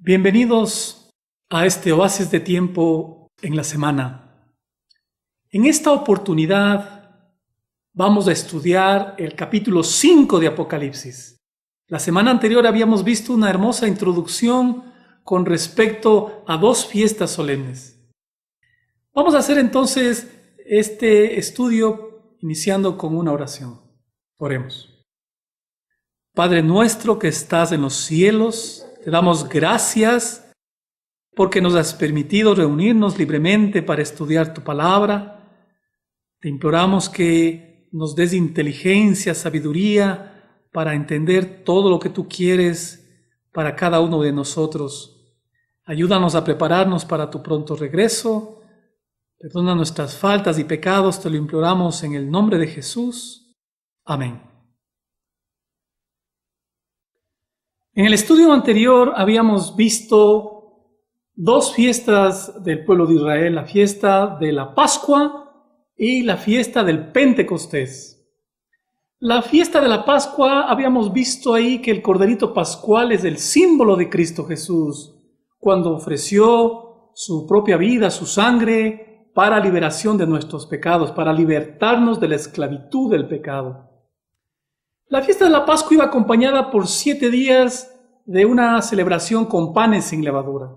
Bienvenidos a este oasis de tiempo en la semana. En esta oportunidad vamos a estudiar el capítulo 5 de Apocalipsis. La semana anterior habíamos visto una hermosa introducción con respecto a dos fiestas solemnes. Vamos a hacer entonces este estudio iniciando con una oración. Oremos. Padre nuestro que estás en los cielos, te damos gracias porque nos has permitido reunirnos libremente para estudiar tu palabra. Te imploramos que nos des inteligencia, sabiduría para entender todo lo que tú quieres para cada uno de nosotros. Ayúdanos a prepararnos para tu pronto regreso. Perdona nuestras faltas y pecados, te lo imploramos en el nombre de Jesús. Amén. En el estudio anterior habíamos visto dos fiestas del pueblo de Israel, la fiesta de la Pascua y la fiesta del Pentecostés. La fiesta de la Pascua habíamos visto ahí que el corderito pascual es el símbolo de Cristo Jesús, cuando ofreció su propia vida, su sangre, para liberación de nuestros pecados, para libertarnos de la esclavitud del pecado. La fiesta de la Pascua iba acompañada por 7 días de una celebración con panes sin levadura.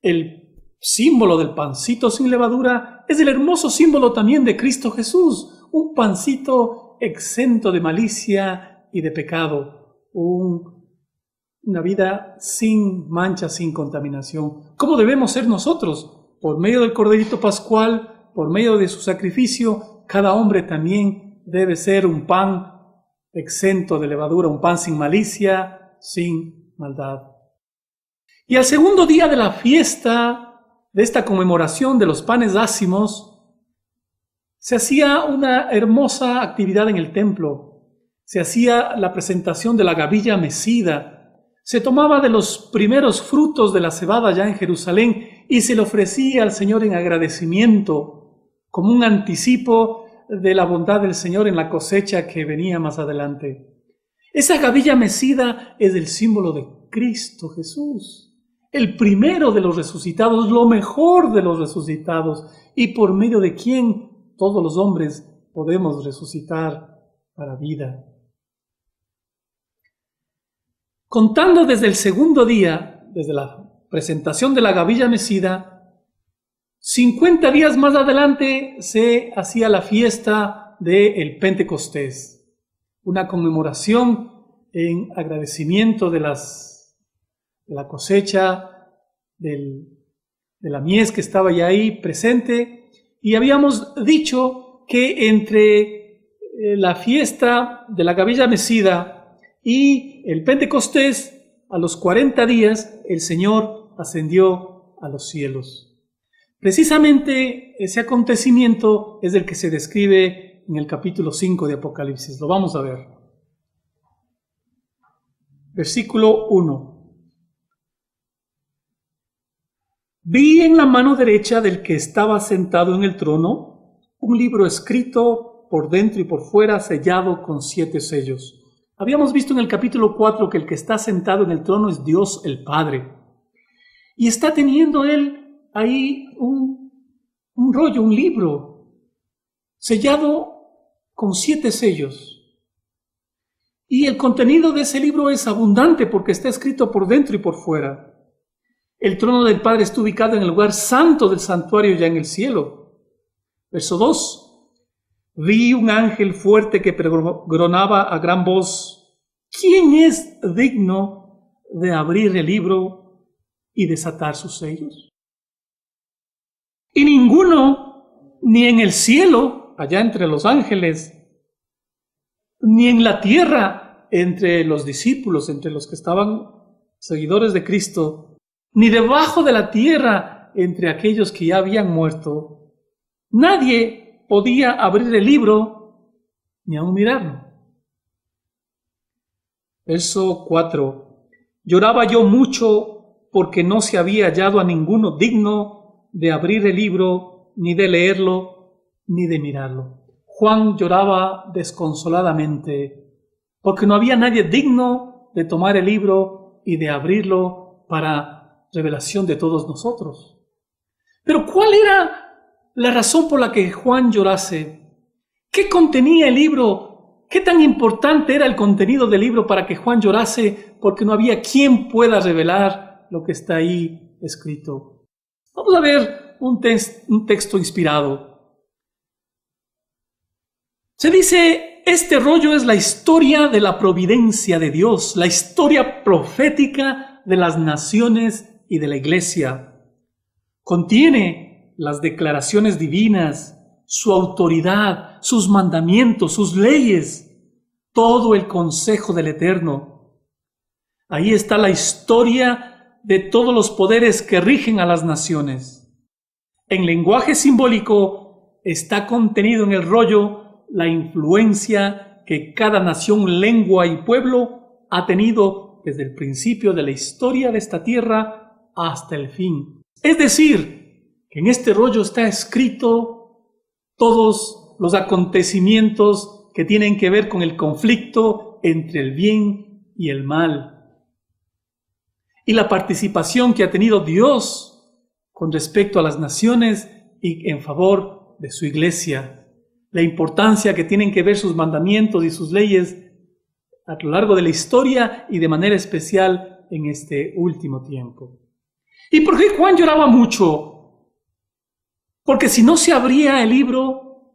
El símbolo del pancito sin levadura es el hermoso símbolo también de Cristo Jesús, un pancito exento de malicia y de pecado, una vida sin mancha, sin contaminación. ¿Cómo debemos ser nosotros? Por medio del corderito pascual, por medio de su sacrificio, cada hombre también debe ser un pan exento de levadura, un pan sin malicia, sin maldad. Y al segundo día de la fiesta, de esta conmemoración de los panes ácimos, se hacía una hermosa actividad en el templo. Se hacía la presentación de la gavilla mecida. Se tomaba de los primeros frutos de la cebada ya en Jerusalén y se le ofrecía al Señor en agradecimiento, como un anticipo de la bondad del Señor en la cosecha que venía más adelante. Esa gavilla mecida es el símbolo de Cristo Jesús, el primero de los resucitados, lo mejor de los resucitados, y por medio de quien todos los hombres podemos resucitar para vida. Contando desde el segundo día, desde la presentación de la gavilla mecida, 50 días más adelante se hacía la fiesta del Pentecostés, una conmemoración en agradecimiento de la cosecha, de la mies que estaba ya ahí presente. Y habíamos dicho que entre la fiesta de la gavilla mecida y el Pentecostés, a los 40 días, el Señor ascendió a los cielos. Precisamente ese acontecimiento es el que se describe en el capítulo 5 de Apocalipsis. Lo vamos a ver. Versículo 1. Vi en la mano derecha del que estaba sentado en el trono un libro escrito por dentro y por fuera, sellado con 7 sellos. Habíamos visto en el capítulo 4 que el que está sentado en el trono es Dios el Padre. Y está teniendo él ahí un rollo, un libro, sellado con 7 sellos. Y el contenido de ese libro es abundante porque está escrito por dentro y por fuera. El trono del Padre está ubicado en el lugar santo del santuario ya en el cielo. Verso 2. Vi un ángel fuerte que pregonaba a gran voz: ¿quién es digno de abrir el libro y desatar sus sellos? Y ninguno, ni en el cielo, allá entre los ángeles, ni en la tierra, entre los discípulos, entre los que estaban seguidores de Cristo, ni debajo de la tierra, entre aquellos que ya habían muerto, nadie podía abrir el libro ni aún mirarlo. Verso 4. Lloraba yo mucho porque no se había hallado a ninguno digno de abrir el libro, ni de leerlo, ni de mirarlo. Juan lloraba desconsoladamente porque no había nadie digno de tomar el libro y de abrirlo para revelación de todos nosotros. Pero ¿cuál era la razón por la que Juan llorase? ¿Qué contenía el libro? ¿Qué tan importante era el contenido del libro para que Juan llorase? Porque no había quien pueda revelar lo que está ahí escrito. Vamos a ver un texto inspirado. Se dice, este rollo es la historia de la providencia de Dios, la historia profética de las naciones y de la iglesia. Contiene las declaraciones divinas, su autoridad, sus mandamientos, sus leyes, todo el consejo del Eterno. Ahí está la historia de todos los poderes que rigen a las naciones. En lenguaje simbólico está contenido en el rollo la influencia que cada nación, lengua y pueblo ha tenido desde el principio de la historia de esta tierra hasta el fin. Es decir, que en este rollo está escrito todos los acontecimientos que tienen que ver con el conflicto entre el bien y el mal. Y la participación que ha tenido Dios con respecto a las naciones y en favor de su iglesia. La importancia que tienen que ver sus mandamientos y sus leyes a lo largo de la historia y de manera especial en este último tiempo. ¿Y por qué Juan lloraba mucho? Porque si no se abría el libro,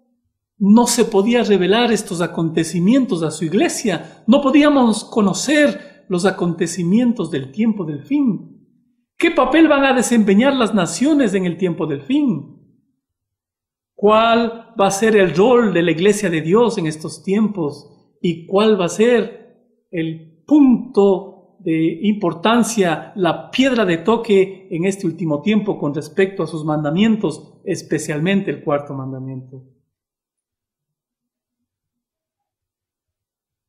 no se podía revelar estos acontecimientos a su iglesia. No podíamos conocer los acontecimientos del tiempo del fin. ¿Qué papel van a desempeñar las naciones en el tiempo del fin? ¿Cuál va a ser el rol de la iglesia de Dios en estos tiempos? ¿Y cuál va a ser el punto de importancia, la piedra de toque en este último tiempo con respecto a sus mandamientos, especialmente el cuarto mandamiento?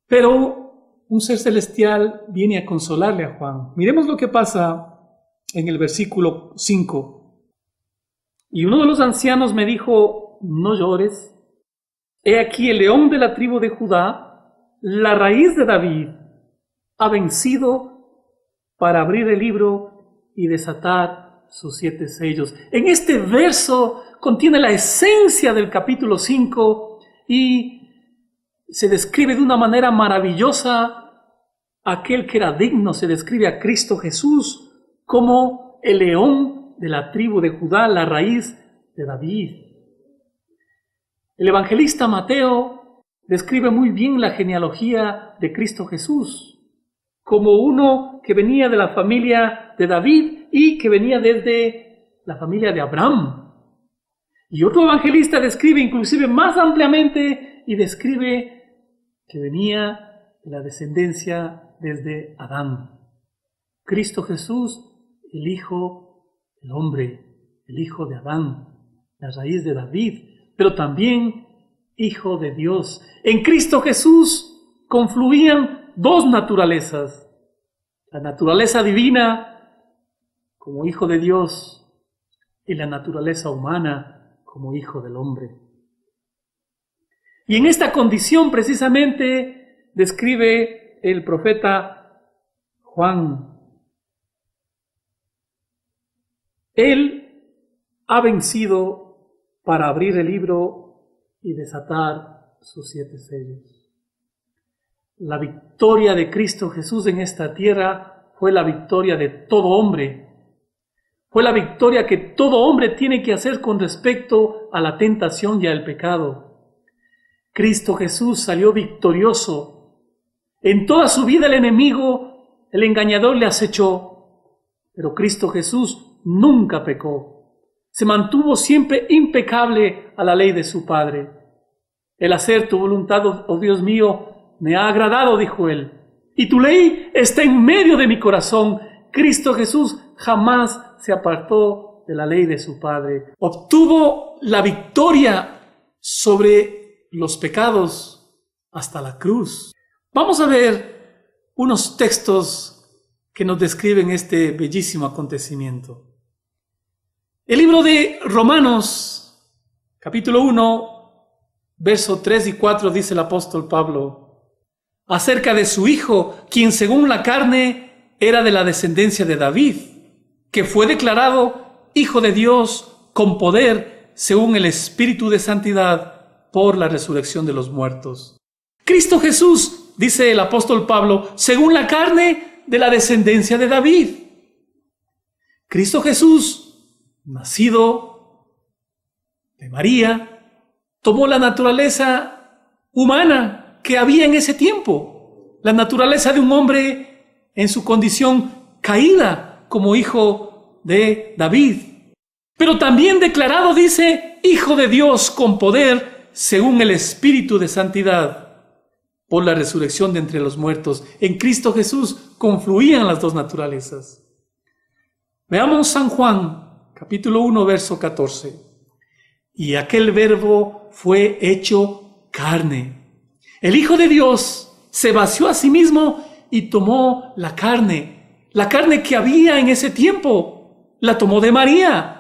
Pero un ser celestial viene a consolarle a Juan. Miremos lo que pasa en el versículo 5. Y uno de los ancianos me dijo, no llores. He aquí el león de la tribu de Judá, la raíz de David, ha vencido para abrir el libro y desatar sus 7 sellos. En este verso contiene la esencia del capítulo 5 y se describe de una manera maravillosa aquel que era digno. Se describe a Cristo Jesús como el león de la tribu de Judá, la raíz de David. El evangelista Mateo describe muy bien la genealogía de Cristo Jesús como uno que venía de la familia de David y que venía desde la familia de Abraham. Y otro evangelista describe inclusive más ampliamente y describe que venía de la descendencia desde Adán. Cristo Jesús, el Hijo del Hombre, el Hijo de Adán, la raíz de David, pero también Hijo de Dios. En Cristo Jesús confluían 2 naturalezas, la naturaleza divina como Hijo de Dios y la naturaleza humana como Hijo del Hombre. Y en esta condición precisamente describe el profeta Juan. Él ha vencido para abrir el libro y desatar sus 7 sellos. La victoria de Cristo Jesús en esta tierra fue la victoria de todo hombre. Fue la victoria que todo hombre tiene que hacer con respecto a la tentación y al pecado. Cristo Jesús salió victorioso. En toda su vida el enemigo, el engañador le acechó, pero Cristo Jesús nunca pecó. Se mantuvo siempre impecable a la ley de su Padre. El hacer tu voluntad, oh Dios mío, me ha agradado, dijo él, y tu ley está en medio de mi corazón. Cristo Jesús jamás se apartó de la ley de su Padre. Obtuvo la victoria sobre los pecados hasta la cruz. Vamos a ver unos textos que nos describen este bellísimo acontecimiento. El libro de Romanos, capítulo 1, verso 3 y 4, dice el apóstol Pablo acerca de su Hijo, quien según la carne era de la descendencia de David, que fue declarado Hijo de Dios con poder según el Espíritu de Santidad por la resurrección de los muertos. Cristo Jesús, dice el apóstol Pablo, según la carne, de la descendencia de David. Cristo Jesús, nacido de María, tomó la naturaleza humana que había en ese tiempo, la naturaleza de un hombre en su condición caída como hijo de David, pero también declarado, dice, Hijo de Dios con poder según el Espíritu de Santidad por la resurrección de entre los muertos. En Cristo Jesús confluían las dos naturalezas. Veamos San Juan, capítulo 1, verso 14. Y aquel verbo fue hecho carne. El Hijo de Dios se vació a sí mismo y tomó la carne que había en ese tiempo, la tomó de María.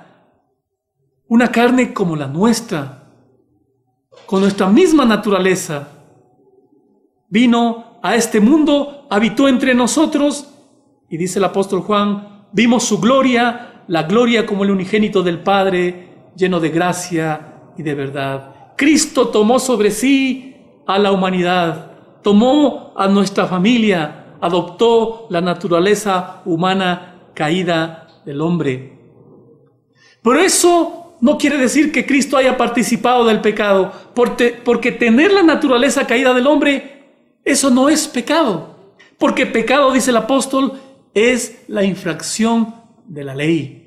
Una carne como la nuestra, con nuestra misma naturaleza. Vino a este mundo, habitó entre nosotros, y dice el apóstol Juan, vimos su gloria, la gloria como el unigénito del Padre, lleno de gracia y de verdad. Cristo tomó sobre sí a la humanidad, tomó a nuestra familia, adoptó la naturaleza humana caída del hombre. Pero eso no quiere decir que Cristo haya participado del pecado, porque tener la naturaleza caída del hombre, eso no es pecado, porque pecado, dice el apóstol, es la infracción de la ley.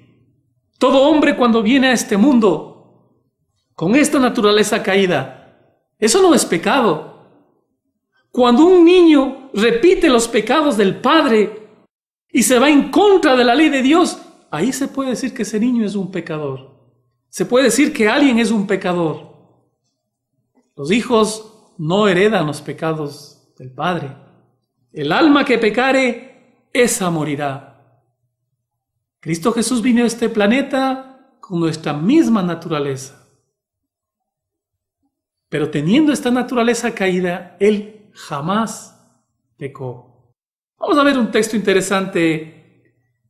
Todo hombre cuando viene a este mundo con esta naturaleza caída, eso no es pecado. Cuando un niño repite los pecados del padre y se va en contra de la ley de Dios, ahí se puede decir que ese niño es un pecador. Se puede decir que alguien es un pecador. Los hijos no heredan los pecados del Padre. El alma que pecare, esa morirá. Cristo Jesús vino a este planeta con nuestra misma naturaleza. Pero teniendo esta naturaleza caída, Él jamás pecó. Vamos a ver un texto interesante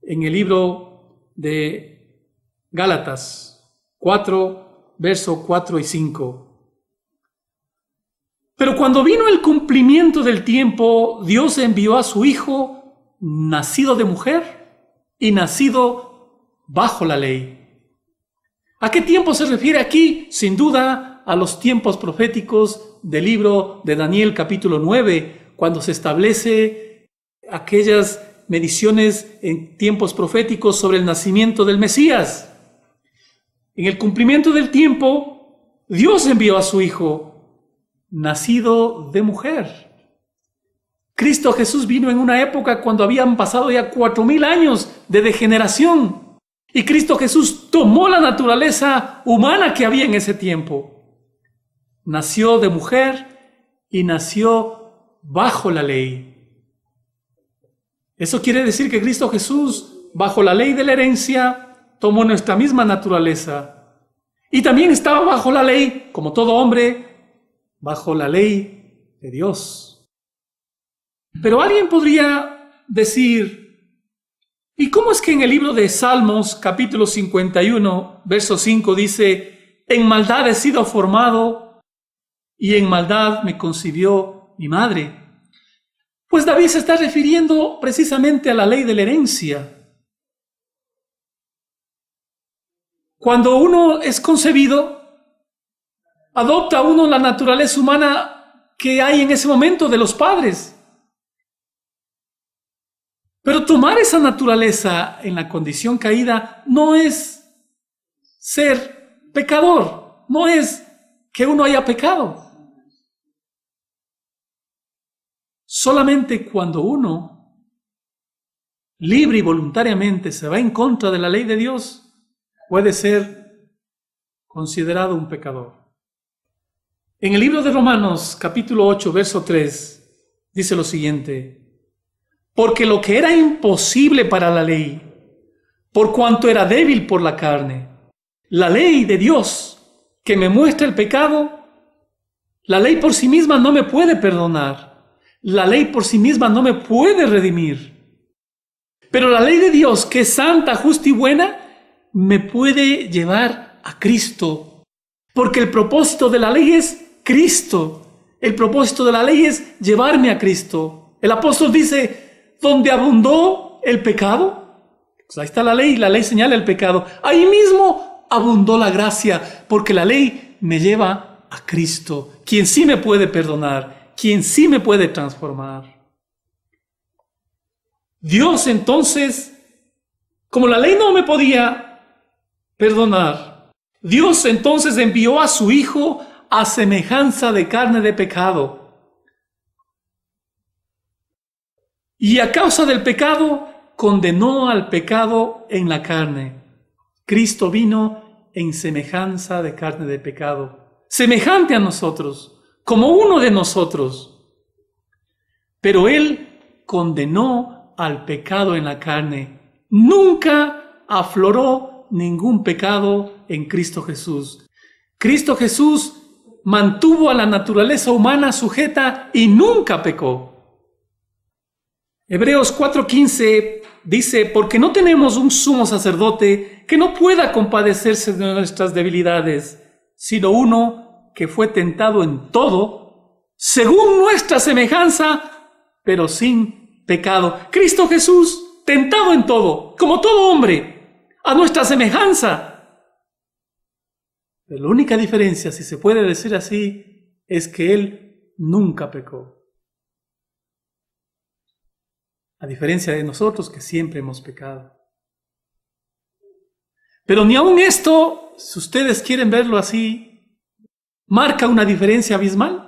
en el libro de Gálatas 4, versos 4 y 5. Pero cuando vino el cumplimiento del tiempo, Dios envió a su Hijo, nacido de mujer y nacido bajo la ley. ¿A qué tiempo se refiere aquí? Sin duda a los tiempos proféticos del libro de Daniel capítulo 9, cuando se establece aquellas mediciones en tiempos proféticos sobre el nacimiento del Mesías. En el cumplimiento del tiempo, Dios envió a su Hijo, nacido de mujer. Cristo Jesús vino en una época cuando habían pasado ya 4,000 años de degeneración. Y Cristo Jesús tomó la naturaleza humana que había en ese tiempo. Nació de mujer y nació bajo la ley. Eso quiere decir que Cristo Jesús, bajo la ley de la herencia, tomó nuestra misma naturaleza. Y también estaba bajo la ley, como todo hombre, bajo la ley de Dios. Pero alguien podría decir, ¿y cómo es que en el libro de Salmos, capítulo 51, verso 5, dice, en maldad he sido formado y en maldad me concibió mi madre? Pues David se está refiriendo precisamente a la ley de la herencia. Cuando uno es concebido, adopta uno la naturaleza humana que hay en ese momento de los padres. Pero tomar esa naturaleza en la condición caída no es ser pecador, no es que uno haya pecado. Solamente cuando uno, libre y voluntariamente, se va en contra de la ley de Dios, puede ser considerado un pecador. En el libro de Romanos, capítulo 8, verso 3, dice lo siguiente: porque lo que era imposible para la ley, por cuanto era débil por la carne, la ley de Dios que me muestra el pecado, la ley por sí misma no me puede perdonar, la ley por sí misma no me puede redimir. Pero la ley de Dios, que es santa, justa y buena, me puede llevar a Cristo. Porque el propósito de la ley es Cristo. El propósito de la ley es llevarme a Cristo. El apóstol dice, donde abundó el pecado, pues ahí está la ley señala el pecado. Ahí mismo abundó la gracia, porque la ley me lleva a Cristo, quien sí me puede perdonar, quien sí me puede transformar. Dios entonces, como la ley no me podía perdonar, Dios entonces envió a su Hijo a semejanza de carne de pecado. Y a causa del pecado, condenó al pecado en la carne. Cristo vino en semejanza de carne de pecado, semejante a nosotros, como uno de nosotros. Pero Él condenó al pecado en la carne. Nunca afloró ningún pecado en Cristo Jesús. Cristo Jesús mantuvo a la naturaleza humana sujeta y nunca pecó. Hebreos 4:15 dice, porque no tenemos un sumo sacerdote que no pueda compadecerse de nuestras debilidades, sino uno que fue tentado en todo, según nuestra semejanza, pero sin pecado. Cristo Jesús, tentado en todo, como todo hombre, a nuestra semejanza. Pero la única diferencia, si se puede decir así, es que Él nunca pecó. A diferencia de nosotros que siempre hemos pecado. Pero ni aun esto, si ustedes quieren verlo así, marca una diferencia abismal.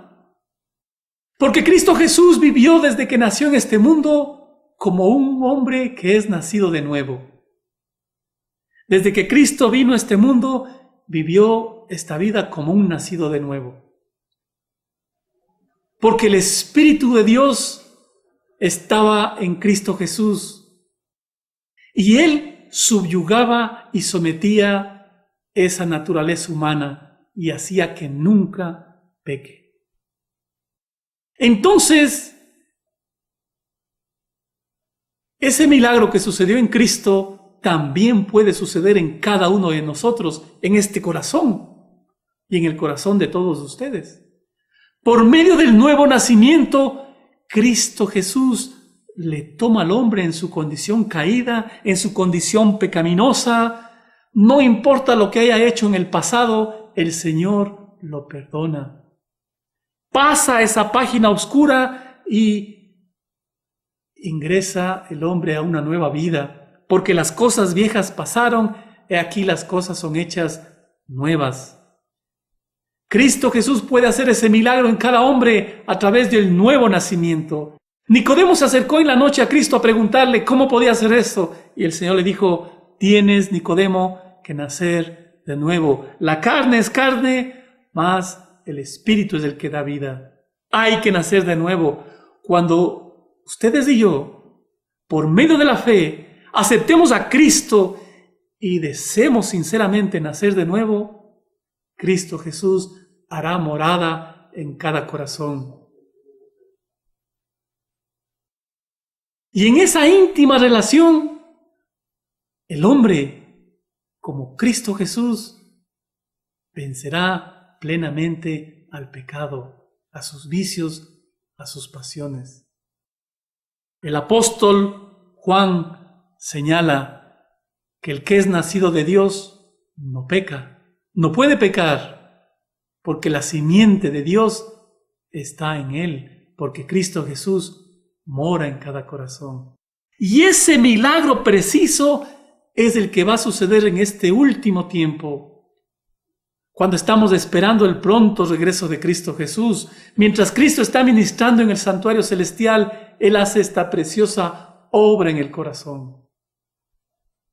Porque Cristo Jesús vivió desde que nació en este mundo como un hombre que es nacido de nuevo. Desde que Cristo vino a este mundo, vivió esta vida como un nacido de nuevo. Porque el Espíritu de Dios estaba en Cristo Jesús y Él subyugaba y sometía esa naturaleza humana y hacía que nunca peque. Entonces, ese milagro que sucedió en Cristo también puede suceder en cada uno de nosotros, en este corazón y en el corazón de todos ustedes. Por medio del nuevo nacimiento, Cristo Jesús le toma al hombre en su condición caída, en su condición pecaminosa. No importa lo que haya hecho en el pasado, el Señor lo perdona. Pasa esa página oscura y ingresa el hombre a una nueva vida, porque las cosas viejas pasaron, y aquí las cosas son hechas nuevas. Cristo Jesús puede hacer ese milagro en cada hombre a través del nuevo nacimiento. Nicodemo se acercó en la noche a Cristo a preguntarle cómo podía hacer eso. Y el Señor le dijo, tienes, Nicodemo, que nacer de nuevo. La carne es carne, mas el Espíritu es el que da vida. Hay que nacer de nuevo. Cuando ustedes y yo, por medio de la fe, aceptemos a Cristo y deseemos sinceramente nacer de nuevo, Cristo Jesús hará morada en cada corazón. Y en esa íntima relación, el hombre, como Cristo Jesús, vencerá plenamente al pecado, a sus vicios, a sus pasiones. El apóstol Juan señala que el que es nacido de Dios no peca. No puede pecar porque la simiente de Dios está en él, porque Cristo Jesús mora en cada corazón. Y ese milagro preciso es el que va a suceder en este último tiempo, cuando estamos esperando el pronto regreso de Cristo Jesús. Mientras Cristo está ministrando en el santuario celestial, Él hace esta preciosa obra en el corazón.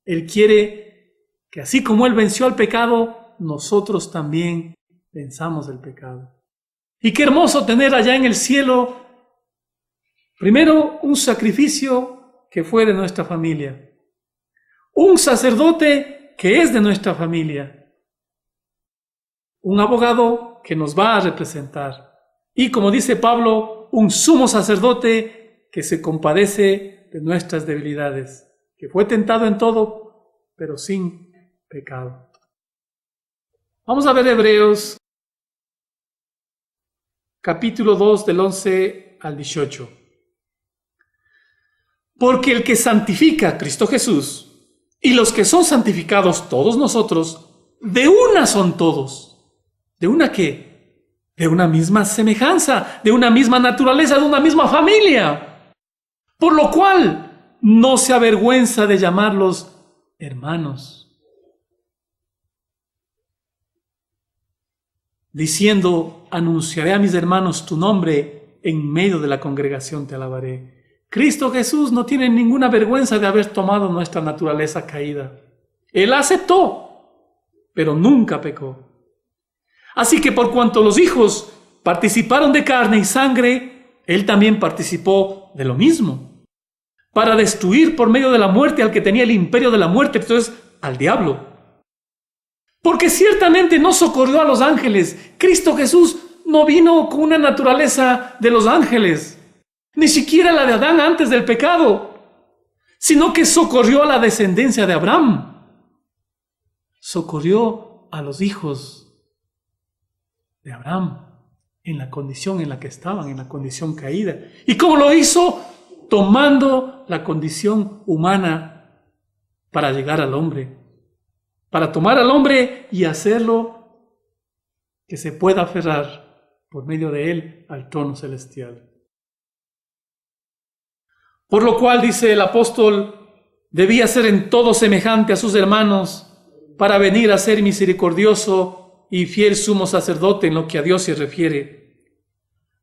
Él quiere que así como Él venció al pecado, nosotros también venzamos el pecado. Y qué hermoso tener allá en el cielo, primero, un sacrificio que fue de nuestra familia, un sacerdote que es de nuestra familia, un abogado que nos va a representar y, como dice Pablo, un sumo sacerdote que se compadece de nuestras debilidades. que fue tentado en todo, pero sin pecado. Vamos a ver Hebreos, capítulo 2, del 11 al 18. Porque el que santifica a Cristo Jesús, y los que son santificados todos nosotros, de una son todos. ¿De una qué? De una misma semejanza, de una misma naturaleza, de una misma familia. Por lo cual no se avergüenza de llamarlos hermanos, diciendo: anunciaré a mis hermanos tu nombre, en medio de la congregación te alabaré. Cristo Jesús no tiene ninguna vergüenza de haber tomado nuestra naturaleza caída. Él aceptó, pero nunca pecó. Así que por cuanto los hijos participaron de carne y sangre, Él también participó de lo mismo, para destruir por medio de la muerte al que tenía el imperio de la muerte, entonces al diablo. Porque ciertamente no socorrió a los ángeles. Cristo Jesús no vino con una naturaleza de los ángeles, ni siquiera la de Adán antes del pecado, sino que socorrió a la descendencia de Abraham. Socorrió a los hijos de Abraham en la condición en la que estaban, en la condición caída. ¿Y cómo lo hizo? Tomando la condición humana para llegar al hombre, para tomar al hombre y hacerlo que se pueda aferrar por medio de él al trono celestial. Por lo cual, dice el apóstol, debía ser en todo semejante a sus hermanos, para venir a ser misericordioso y fiel sumo sacerdote en lo que a Dios se refiere,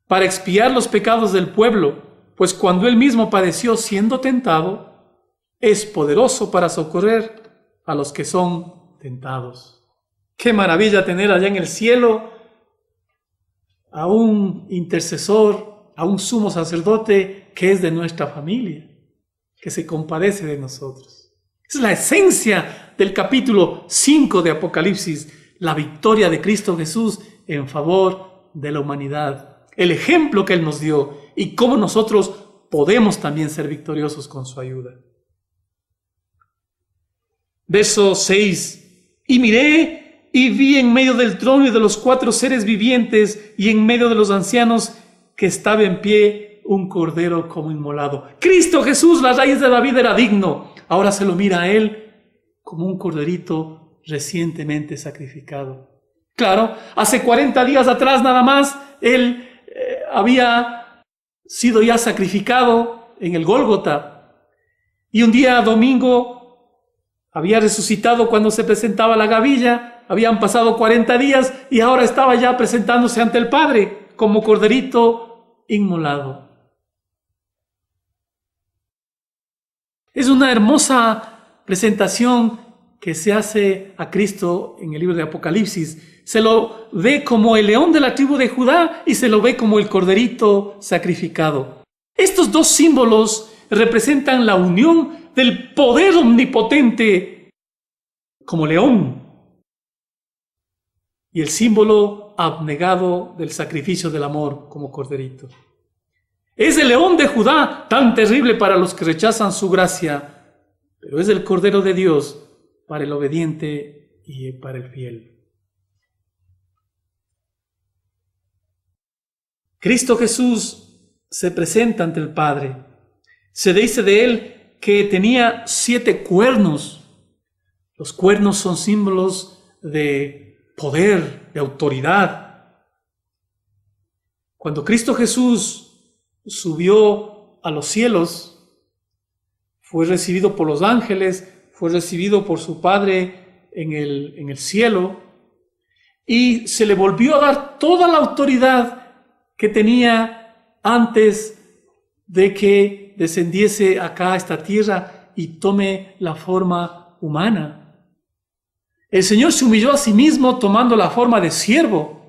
para expiar los pecados del pueblo, pues cuando él mismo padeció siendo tentado, es poderoso para socorrer a los que son tentados. Qué maravilla tener allá en el cielo a un intercesor, a un sumo sacerdote que es de nuestra familia, que se compadece de nosotros. Esa es la esencia del capítulo 5 de Apocalipsis, la victoria de Cristo Jesús en favor de la humanidad, el ejemplo que Él nos dio y cómo nosotros podemos también ser victoriosos con su ayuda. Verso 6: y miré y vi en medio del trono y de los 4 seres vivientes y en medio de los ancianos que estaba en pie un cordero como inmolado. Cristo Jesús, la raíz de David, era digno. Ahora se lo mira a Él como un corderito recientemente sacrificado. Claro, hace 40 días atrás nada más, Él había sido ya sacrificado en el Gólgota. Y un día domingo había resucitado cuando se presentaba la gavilla. Habían pasado 40 días y ahora estaba ya presentándose ante el Padre como corderito inmolado. Es una hermosa presentación que se hace a Cristo en el libro de Apocalipsis. Se lo ve como el león de la tribu de Judá y se lo ve como el corderito sacrificado. Estos dos símbolos representan la unión del poder omnipotente como león y el símbolo abnegado del sacrificio del amor como corderito. Es el león de Judá, tan terrible para los que rechazan su gracia, pero es el Cordero de Dios para el obediente y para el fiel. Cristo Jesús se presenta ante el Padre. Se dice de Él que tenía 7 cuernos. Los cuernos son símbolos de poder, de autoridad. Cuando Cristo Jesús subió a los cielos, fue recibido por los ángeles, fue recibido por su Padre en el cielo, y se le volvió a dar toda la autoridad que tenía antes de que descendiese acá a esta tierra y tome la forma humana. El Señor se humilló a sí mismo tomando la forma de siervo.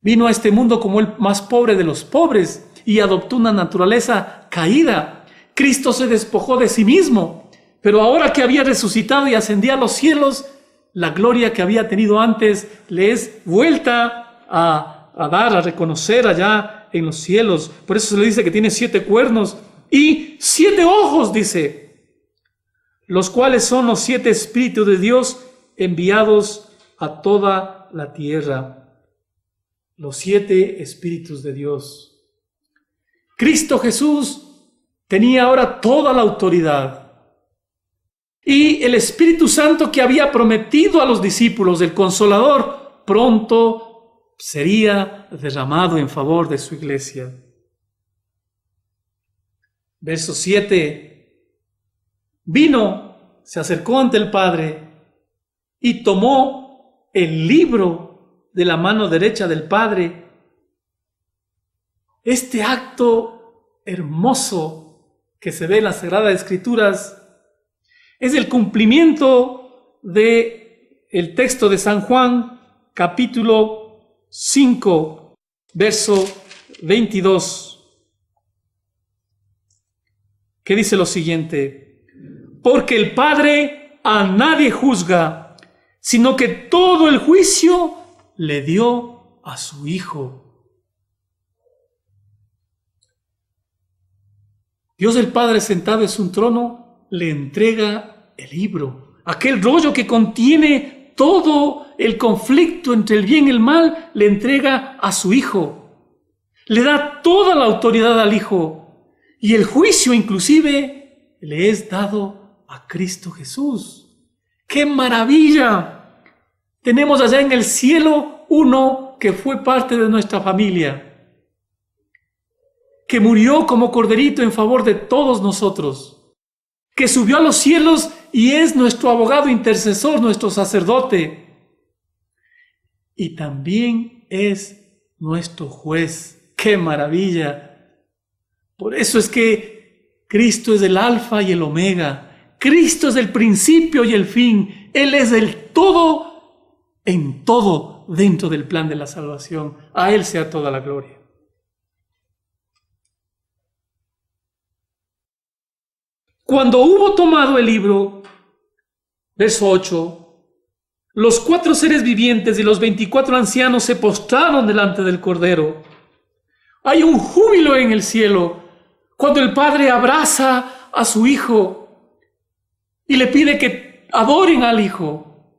Vino a este mundo como el más pobre de los pobres y adoptó una naturaleza caída. Cristo se despojó de sí mismo, pero ahora que había resucitado y ascendía a los cielos, la gloria que había tenido antes le es vuelta a dar, a reconocer allá en los cielos. Por eso se le dice que tiene 7 cuernos Y 7 ojos, dice, los cuales son los 7 espíritus de Dios enviados a toda la tierra. Los 7 espíritus de Dios. Cristo Jesús tenía ahora toda la autoridad. Y el Espíritu Santo que había prometido a los discípulos, el Consolador, pronto sería derramado en favor de su iglesia. Verso 7. Vino, se acercó ante el Padre y tomó el libro de la mano derecha del Padre. Este acto hermoso que se ve en las Sagradas Escrituras es el cumplimiento del texto de San Juan, capítulo 5, verso 22, que dice lo siguiente: porque el Padre a nadie juzga, sino que todo el juicio le dio a su Hijo. Dios el Padre, sentado en su trono, le entrega el libro, aquel rollo que contiene todo el conflicto entre el bien y el mal, le entrega a su Hijo. Le da toda la autoridad al Hijo, y el juicio inclusive le es dado a Cristo Jesús. ¡Qué maravilla! Tenemos allá en el cielo uno que fue parte de nuestra familia, que murió como corderito en favor de todos nosotros, que subió a los cielos y es nuestro abogado intercesor, nuestro sacerdote, y también es nuestro juez. ¡Qué maravilla! Por eso es que Cristo es el alfa y el omega. Cristo es el principio y el fin. Él es el todo en todo dentro del plan de la salvación. A Él sea toda la gloria. Cuando hubo tomado el libro, verso 8, los 4 seres vivientes y los 24 ancianos se postraron delante del Cordero. Hay un júbilo en el cielo cuando el Padre abraza a su Hijo y le pide que adoren al Hijo.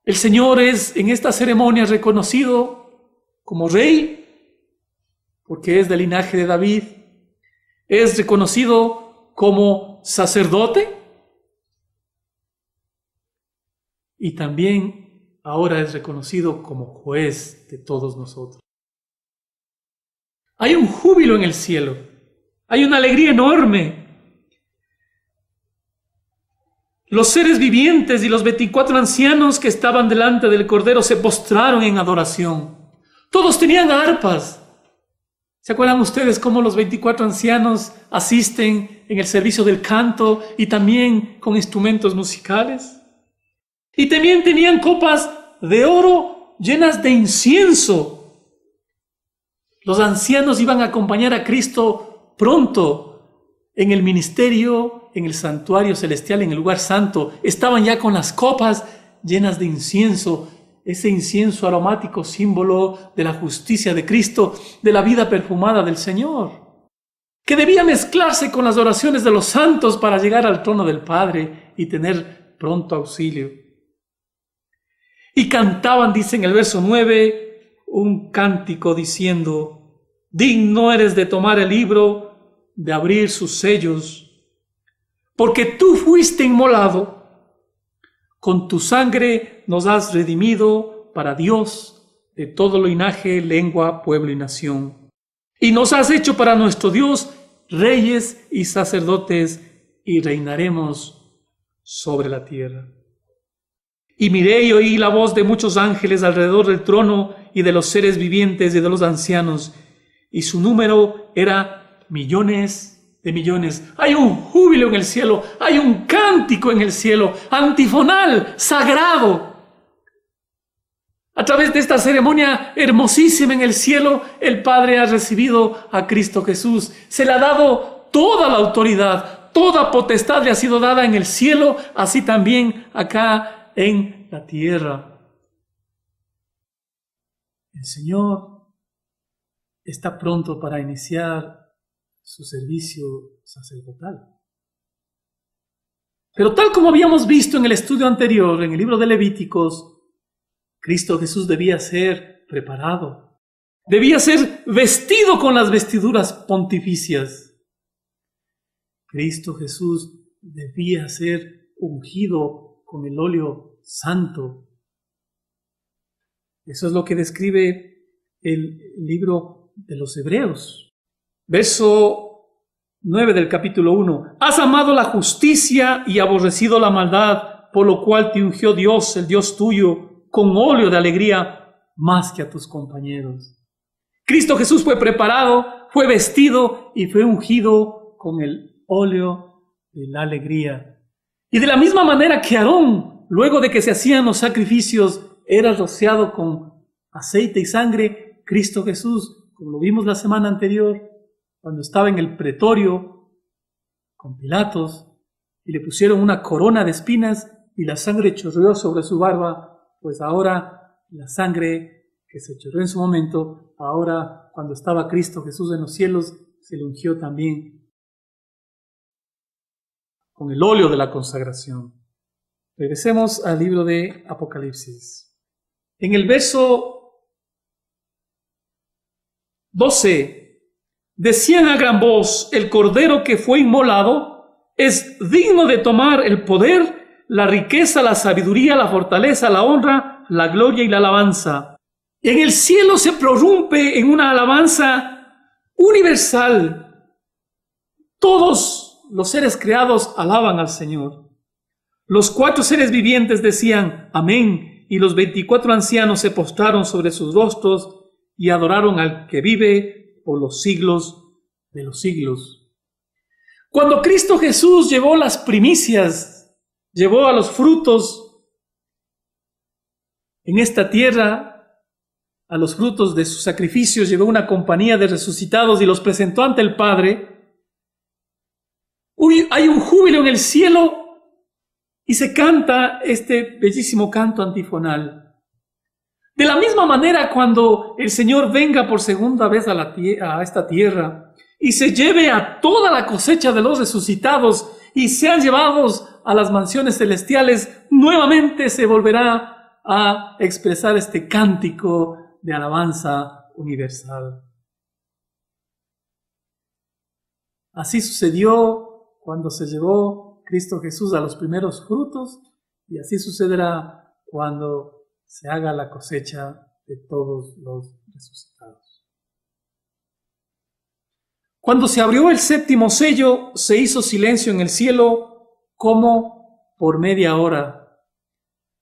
El Señor es en esta ceremonia reconocido como Rey, porque es del linaje de David. Es reconocido como sacerdote y también ahora es reconocido como juez de todos nosotros. Hay un júbilo en el cielo, hay una alegría enorme. Los seres vivientes y los 24 ancianos que estaban delante del Cordero se postraron en adoración. Todos tenían arpas. ¿Se acuerdan ustedes cómo los 24 ancianos asisten en el servicio del canto y también con instrumentos musicales? Y también tenían copas de oro llenas de incienso. Los ancianos iban a acompañar a Cristo pronto en el ministerio, en el santuario celestial, en el lugar santo. Estaban ya con las copas llenas de incienso. Ese incienso aromático, símbolo de la justicia de Cristo, de la vida perfumada del Señor, que debía mezclarse con las oraciones de los santos para llegar al trono del Padre y tener pronto auxilio. Y cantaban, dice en el verso 9, un cántico diciendo: digno eres de tomar el libro, de abrir sus sellos, porque tú fuiste inmolado. Con tu sangre nos has redimido para Dios de todo linaje, lengua, pueblo y nación. Y nos has hecho para nuestro Dios reyes y sacerdotes, y reinaremos sobre la tierra. Y miré y oí la voz de muchos ángeles alrededor del trono y de los seres vivientes y de los ancianos, y su número era millones de millones. Hay un júbilo en el cielo, hay un cántico en el cielo, antifonal, sagrado. A través de esta ceremonia hermosísima en el cielo, el Padre ha recibido a Cristo Jesús. Se le ha dado toda la autoridad, toda potestad le ha sido dada en el cielo, así también acá en la tierra. El Señor está pronto para iniciar su servicio sacerdotal. Pero tal como habíamos visto en el estudio anterior, en el libro de Levíticos, Cristo Jesús debía ser preparado, debía ser vestido con las vestiduras pontificias. Cristo Jesús debía ser ungido con el óleo santo. Eso es lo que describe el libro de los Hebreos. Verso 9 del capítulo 1. Has amado la justicia y aborrecido la maldad, por lo cual te ungió Dios, el Dios tuyo, con óleo de alegría más que a tus compañeros. Cristo Jesús fue preparado, fue vestido y fue ungido con el óleo de la alegría. Y de la misma manera que Aarón, luego de que se hacían los sacrificios, era rociado con aceite y sangre, Cristo Jesús, como lo vimos la semana anterior, cuando estaba en el pretorio con Pilatos y le pusieron una corona de espinas y la sangre chorreó sobre su barba, pues ahora la sangre que se chorreó en su momento, ahora cuando estaba Cristo Jesús en los cielos, se le ungió también con el óleo de la consagración. Regresemos al libro de Apocalipsis. En el verso 12, decían a gran voz, el Cordero que fue inmolado es digno de tomar el poder, la riqueza, la sabiduría, la fortaleza, la honra, la gloria y la alabanza. En el cielo se prorrumpe en una alabanza universal. Todos los seres creados alaban al Señor. Los 4 seres vivientes decían amén, y los 24 ancianos se postraron sobre sus rostros y adoraron al que vive por los siglos de los siglos. Cuando Cristo Jesús llevó las primicias, llevó a los frutos en esta tierra, a los frutos de sus sacrificios, llevó una compañía de resucitados y los presentó ante el Padre. Hay un júbilo en el cielo y se canta este bellísimo canto antifonal. De la misma manera, cuando el Señor venga por segunda vez a esta tierra y se lleve a toda la cosecha de los resucitados y sean llevados a las mansiones celestiales, nuevamente se volverá a expresar este cántico de alabanza universal. Así sucedió cuando se llevó Cristo Jesús a los primeros frutos y así sucederá cuando se haga la cosecha de todos los resucitados. Cuando se abrió el 7º sello, se hizo silencio en el cielo como por media hora.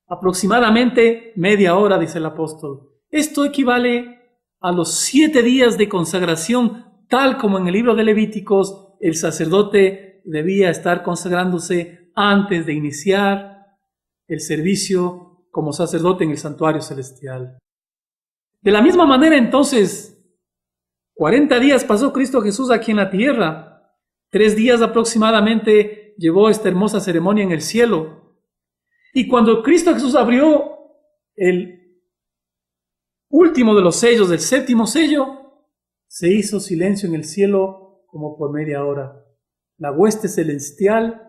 Aproximadamente media hora, dice el apóstol. Esto equivale a los 7 días de consagración, tal como en el libro de Levíticos el sacerdote debía estar consagrándose antes de iniciar el servicio como sacerdote en el santuario celestial. De la misma manera, entonces, 40 días pasó Cristo Jesús aquí en la tierra. 3 días aproximadamente llevó esta hermosa ceremonia en el cielo. Y cuando Cristo Jesús abrió el último de los sellos, del 7º sello, se hizo silencio en el cielo como por media hora. La hueste celestial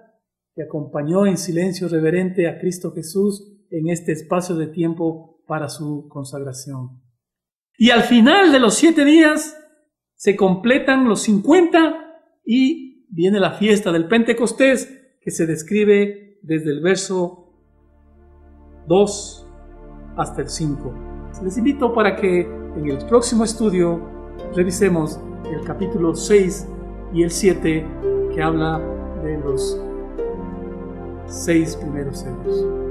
que acompañó en silencio reverente a Cristo Jesús en este espacio de tiempo para su consagración. Y al final de los 7 días se completan los 50 y viene la fiesta del Pentecostés, que se describe desde el verso 2 hasta el 5. Les invito para que en el próximo estudio revisemos el capítulo 6 y el 7, que habla de los 6 primeros sellos.